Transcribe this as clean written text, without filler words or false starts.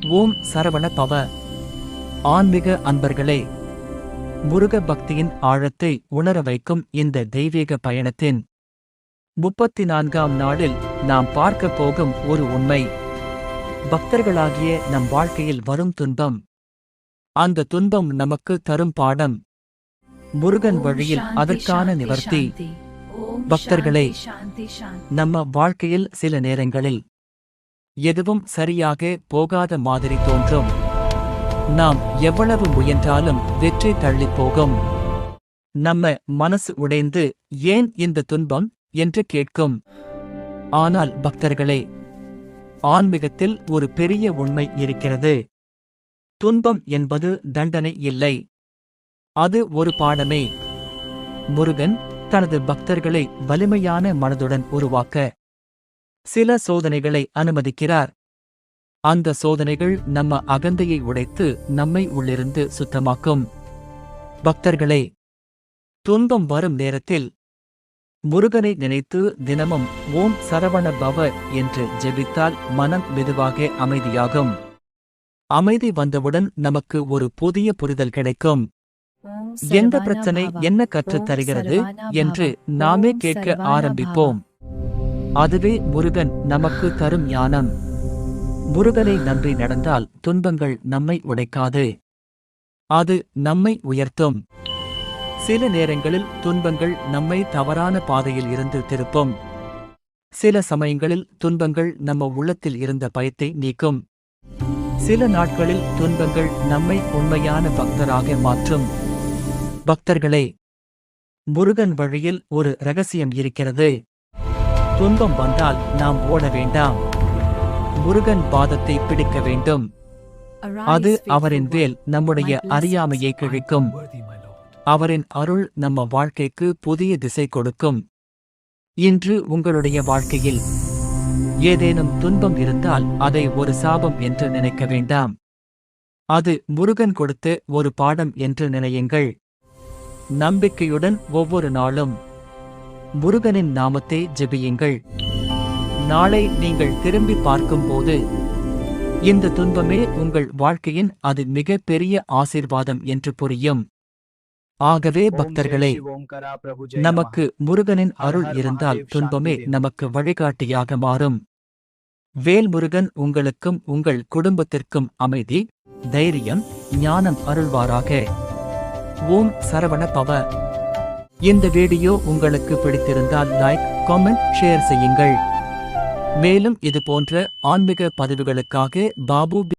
ஓம் சரவண பவ. ஆன்மீக அன்பர்களே, முருக பக்தியின் ஆழத்தை உணர வைக்கும் இந்த தெய்வீக பயணத்தின் 34ஆம் நாளில் நாம் பார்க்க போகும் ஒரு உண்மை. பக்தர்களாகிய நம் வாழ்க்கையில் வரும் துன்பம், அந்த துன்பம் நமக்கு தரும் பாடம், முருகன் வழியில் அதற்கான நிவர்த்தி. பக்தர்களே, நம்ம வாழ்க்கையில் சில நேரங்களில் எதுவும் சரியாக போகாத மாதிரி தோன்றும். நாம் எவ்வளவு முயன்றாலும் வெற்றி தள்ளிப் போகும். நம்ம மனசு உடைந்து ஏன் இந்த துன்பம் என்று கேட்கும். ஆனால் பக்தர்களே, ஆன்மீகத்தில் ஒரு பெரிய உண்மை இருக்கிறது. துன்பம் என்பது தண்டனை இல்லை, அது ஒரு பாடமே. முருகன் தனது பக்தர்களை வலிமையான மனதுடன் உருவாக்க சில சோதனைகளை அனுமதிக்கிறார். அந்த சோதனைகள் நம்ம அகந்தையை உடைத்து நம்மை உள்ளிருந்து சுத்தமாக்கும். பக்தர்களே, துன்பம் வரும் நேரத்தில் முருகனை நினைத்து தினமும் ஓம் சரவண பவ என்று ஜெபித்தால் மனம் மெதுவாக அமைதியாகும். அமைதி வந்தவுடன் நமக்கு ஒரு புதிய புரிதல் கிடைக்கும். எந்த பிரச்சனை என்ன கற்றுத் தருகிறது என்று நாமே கேட்க ஆரம்பிப்போம். அதுவே முருகன் நமக்கு தரும் ஞானம். முருகனை நம்பி நடந்தால் துன்பங்கள் நம்மை உடைக்காது, அது நம்மை உயர்த்தும். சில நேரங்களில் துன்பங்கள் நம்மை தவறான பாதையில் இருந்து திருப்பும். சில சமயங்களில் துன்பங்கள் நம்ம உள்ளத்தில் இருந்த பயத்தை நீக்கும். சில நாட்களில் துன்பங்கள் நம்மை உண்மையான பக்தராக மாற்றும். பக்தர்களே, முருகன் வழியில் ஒரு ரகசியம் இருக்கிறது. துன்பம் வந்தால் நாம் ஓட வேண்டாம், முருகன் பாதத்தை பிடிக்க வேண்டும். அது அவரின் வேல் நம்முடைய அறியாமையை கிழிக்கும். அவரின் அருள் நம்ம வாழ்க்கைக்கு புதிய திசை கொடுக்கும். இன்று உங்களுடைய வாழ்க்கையில் ஏதேனும் துன்பம் இருந்தால் அதை ஒரு சாபம் என்று நினைக்க வேண்டாம். அது முருகன் கொடுத்த ஒரு பாடம் என்று நினையுங்கள். நம்பிக்கையுடன் ஒவ்வொரு நாளும் முருகனின் நாமத்தை ஜெபியுங்கள். நாளை நீங்கள் திரும்பி பார்க்கும்போது இந்த துன்பமே உங்கள் வாழ்க்கையின் அது மிக பெரிய ஆசீர்வாதம் என்று புரியும். ஆகவே பக்தர்களே, நமக்கு முருகனின் அருள் இருந்தால் துன்பமே நமக்கு வழிகாட்டியாக மாறும். வேல் முருகன் உங்களுக்கும் உங்கள் குடும்பத்திற்கும் அமைதி, தைரியம், ஞானம் அருள்வாராக. ஓம் சரவண பவ. இந்த வீடியோ உங்களுக்கு பிடித்திருந்தால் லைக், காமெண்ட், ஷேர் செய்யுங்கள். மேலும் இது போன்ற ஆன்மீக பதிவுகளுக்காக பாபு